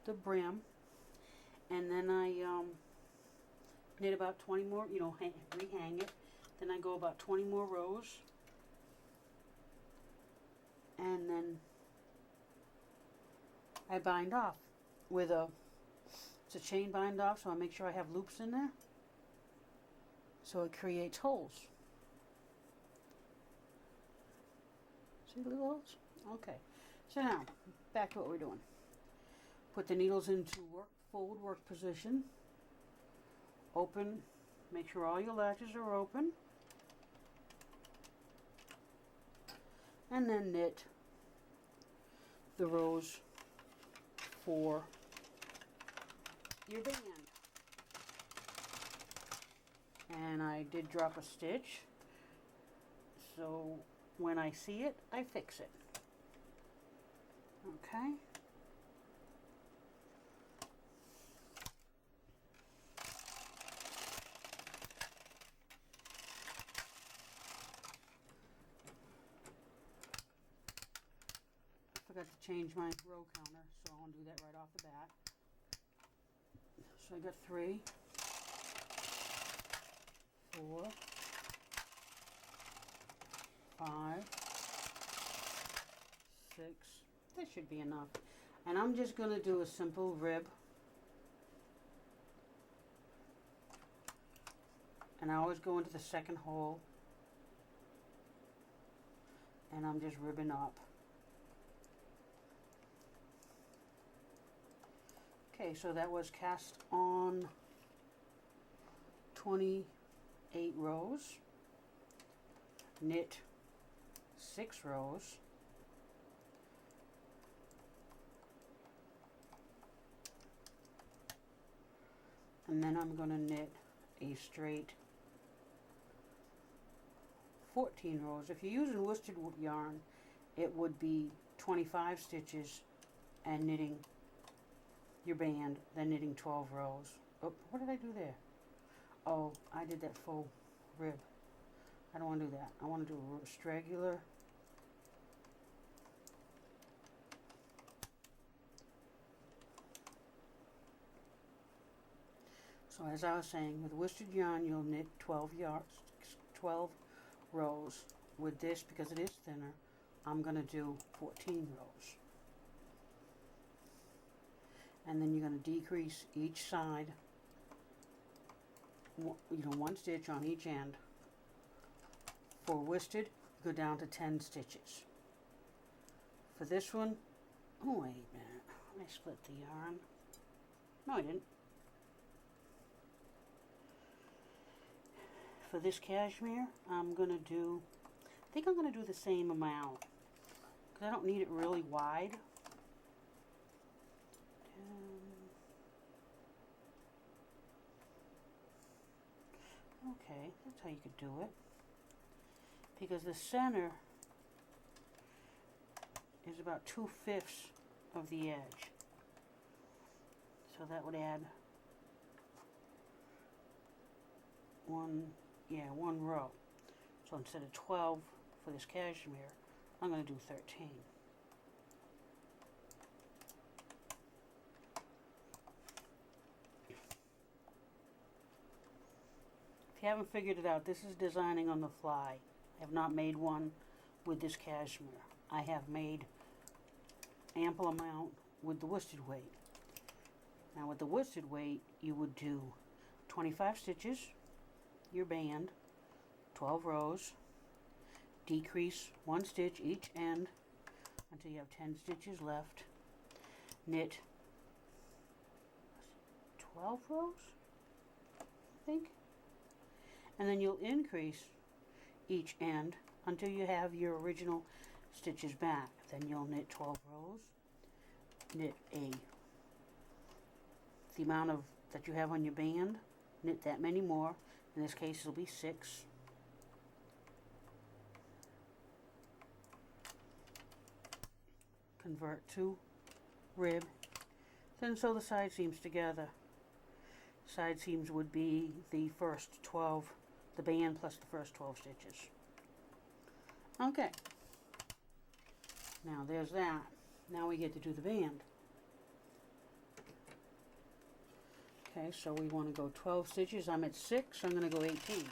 the brim, and then I knit about 20 more, you know, rehang it. Then I go about 20 more rows, and then I bind off with it's a chain bind off, so I make sure I have loops in there, so it creates holes. See the little holes? Okay. So now, back to what we're doing. Put the needles into forward work position. Open, make sure all your latches are open. And then knit the rows for your band. And I did drop a stitch, so when I see it, I fix it. Okay. I forgot to change my row counter, so I'll do that right off the bat. So I got 3, 4, 5, 6. That should be enough. And I'm just going to do a simple rib. And I always go into the second hole. And I'm just ribbing up. Okay, so that was cast on 28 rows. Knit 6 rows. And then I'm going to knit a straight 14 rows. If you're using worsted yarn, it would be 25 stitches and knitting your band, then knitting 12 rows. Oh, what did I do there? Oh, I did that full rib. I don't want to do that. I want to do a regular. So as I was saying, with worsted yarn, you'll knit 12 rows. With this, because it is thinner, I'm going to do 14 rows. And then you're going to decrease each side, you know, 1 stitch on each end. For worsted, go down to 10 stitches. For this one, oh wait a minute, I split the yarn. No, I didn't. For this cashmere, I'm going to do, I think I'm going to do the same amount, because I don't need it really wide. Okay, that's how you could do it. Because the center is about 2/5 of the edge. So that would add one row. So instead of 12 for this cashmere, I'm going to do 13. If you haven't figured it out, this is designing on the fly. I have not made one with this cashmere. I have made ample amount with the worsted weight. Now with the worsted weight, you would do 25 stitches, your band, 12 rows, decrease 1 stitch each end until you have 10 stitches left, knit 12 rows, I think, and then you'll increase each end until you have your original stitches back. Then you'll knit 12 rows, knit the amount of that you have on your band, knit that many more. In this case it'll be 6. Convert to rib, then sew the side seams together. Side seams would be the first 12, the band plus the first 12 stitches. Okay, now there's that. Now we get to do the band. Okay, so we want to go 12 stitches. I'm at 6, so I'm going to go 18.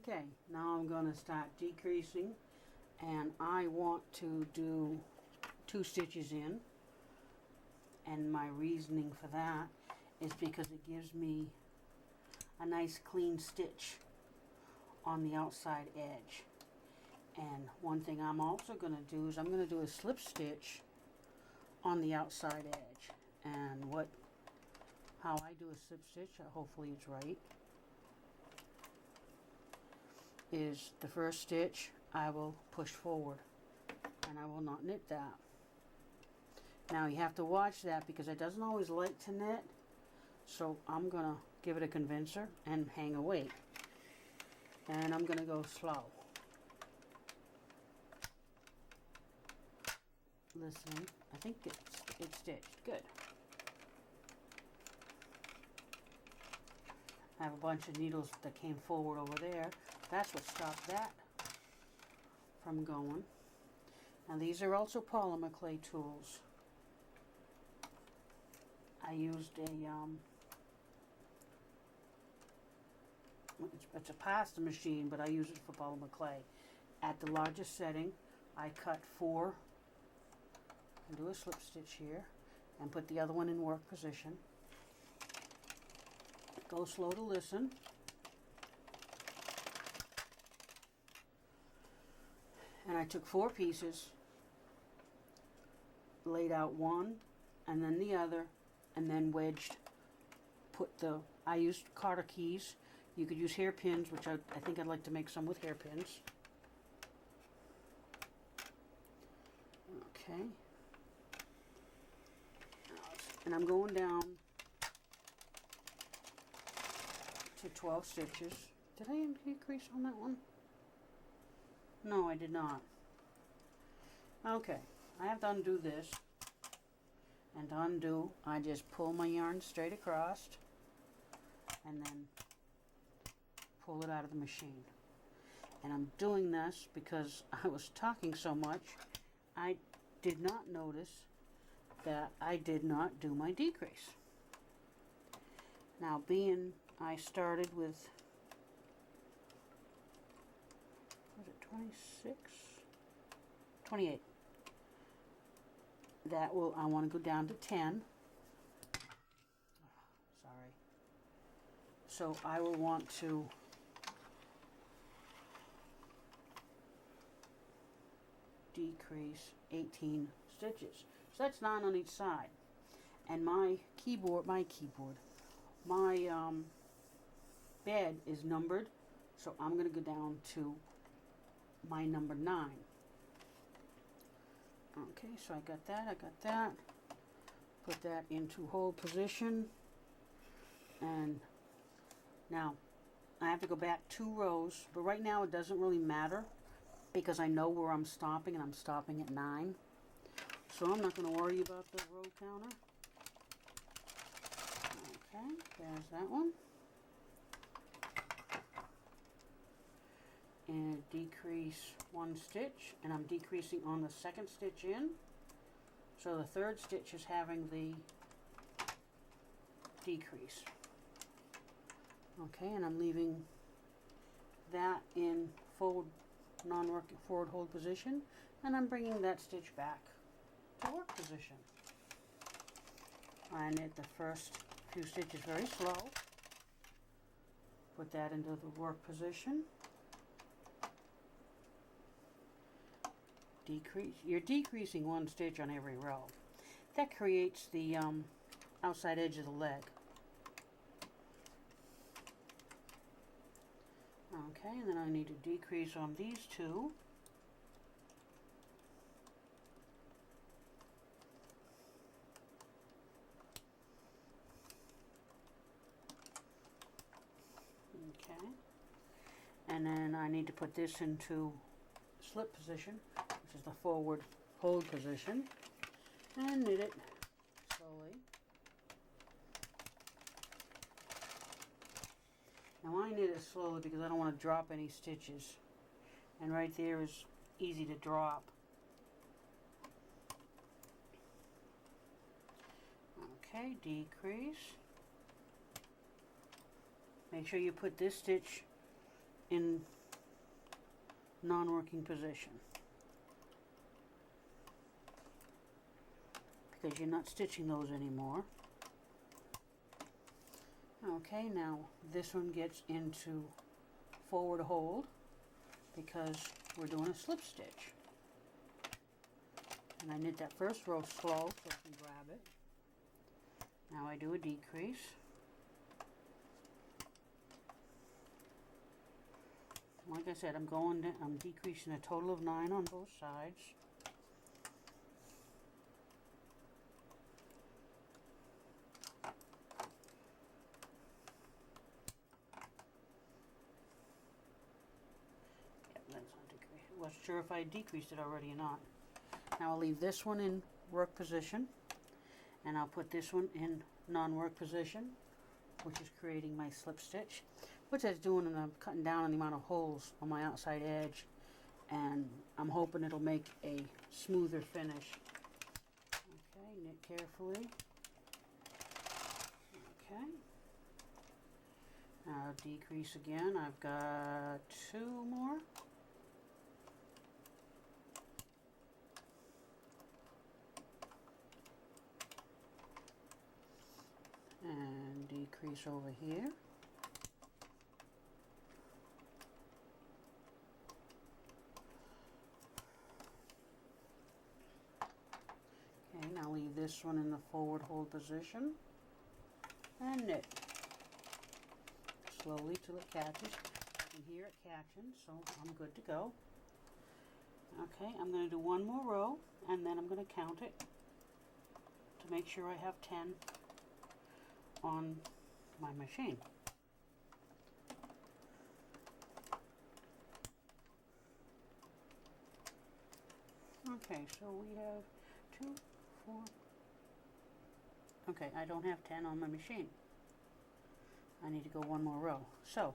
Okay, now I'm going to start decreasing, and I want to do 2 stitches in, and my reasoning for that is because it gives me a nice clean stitch on the outside edge. And one thing I'm also going to do is I'm going to do a slip stitch on the outside edge. And how I do a slip stitch, hopefully it's right, is the first stitch I will push forward and I will not knit that. Now you have to watch that because it doesn't always like to knit, so I'm gonna give it a convincer and hang a weight, and I'm gonna go slow. Listening, I think it's stitched good. I have a bunch of needles that came forward over there. That's what stopped that from going. Now these are also polymer clay tools. I used it's a pasta machine, but I use it for polymer clay. At the largest setting, I cut 4 and do a slip stitch here and put the other one in work position. Go slow to listen. And I took 4 pieces, laid out one and then the other, and then wedged, I used Carter keys. You could use hairpins, which I think I'd like to make some with hairpins. Okay. And I'm going down to 12 stitches. Did I decrease on that one? No, I did not. Okay, I have to undo this. And to undo, I just pull my yarn straight across and then pull it out of the machine. And I'm doing this because I was talking so much, I did not notice that I did not do my decrease. Now, being I started with, was it 26? 28. I want to go down to 10. Sorry. So I will want to decrease 18 stitches. So that's 9 on each side. And my bed is numbered, so I'm going to go down to my number 9. Okay, so I got that. Put that into hold position. And now I have to go back 2 rows, but right now it doesn't really matter because I know where I'm stopping, and I'm stopping at 9. So I'm not going to worry about the row counter. Okay, there's that one. And decrease 1 stitch, and I'm decreasing on the 2nd stitch in. So the 3rd stitch is having the decrease. Okay, and I'm leaving that in forward hold position, and I'm bringing that stitch back to work position. I knit the first few stitches very slow. Put that into the work position. You're decreasing 1 stitch on every row. That creates the outside edge of the leg. Okay, and then I need to decrease on these 2. Okay, and then I need to put this into slip position, which is the forward hold position, and knit it slowly. Now I knit it slowly because I don't want to drop any stitches, and right there is easy to drop. Okay, decrease. Make sure you put this stitch in non-working position, because you're not stitching those anymore. Okay, now this one gets into forward hold because we're doing a slip stitch. And I knit that first row slow so I can grab it. Now I do a decrease. Like I said, I'm decreasing a total of 9 on both sides. Yep, that's not decreased. I wasn't sure if I decreased it already or not. Now I'll leave this one in work position, and I'll put this one in non-work position, which is creating my slip stitch. What that's doing, and I'm cutting down on the amount of holes on my outside edge, and I'm hoping it'll make a smoother finish. Okay, knit carefully. Okay. Now decrease again. I've got 2 more. And decrease over here. Okay, now leave this one in the forward hold position and knit slowly till it catches. I can hear it catching, so I'm good to go. Okay, I'm going to do 1 more row, and then I'm going to count it to make sure I have 10 on my machine. Okay, so we have 2, 4. Okay, I don't have 10 on my machine. I need to go 1 more row. So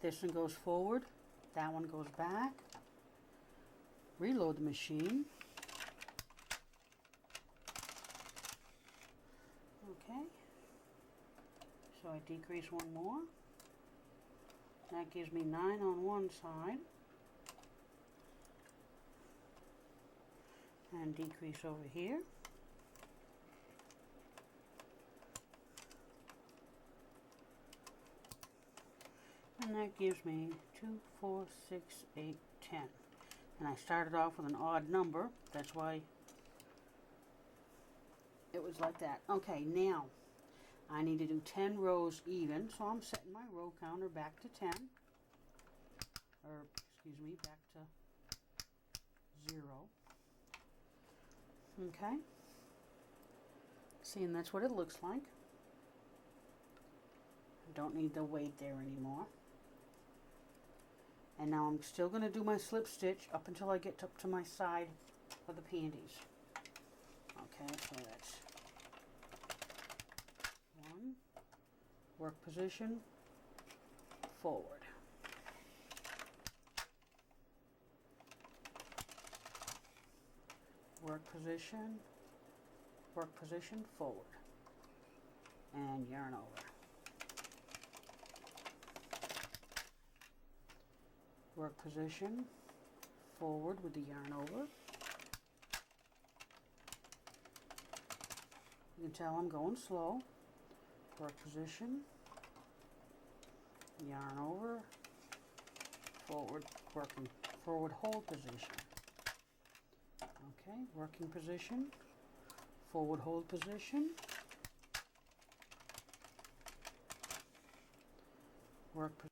this one goes forward, that one goes back. Reload the machine. Okay. So I decrease 1 more. That gives me 9 on one side. And decrease over here. And that gives me 2, 4, 6, 8, 10. And I started off with an odd number. That's why it was like that. Okay, now I need to do 10 rows even, so I'm setting my row counter back to 10. Or, excuse me, back to 0. Okay. See, and that's what it looks like. I don't need the weight there anymore. And now I'm still going to do my slip stitch up until I get up to my side of the panties. Okay, so that's 1, work position, forward. Work position, forward. And yarn over. Work position, forward with the yarn over. You can tell I'm going slow. Work position, yarn over, forward hold position. Okay, working position, forward hold position, work position.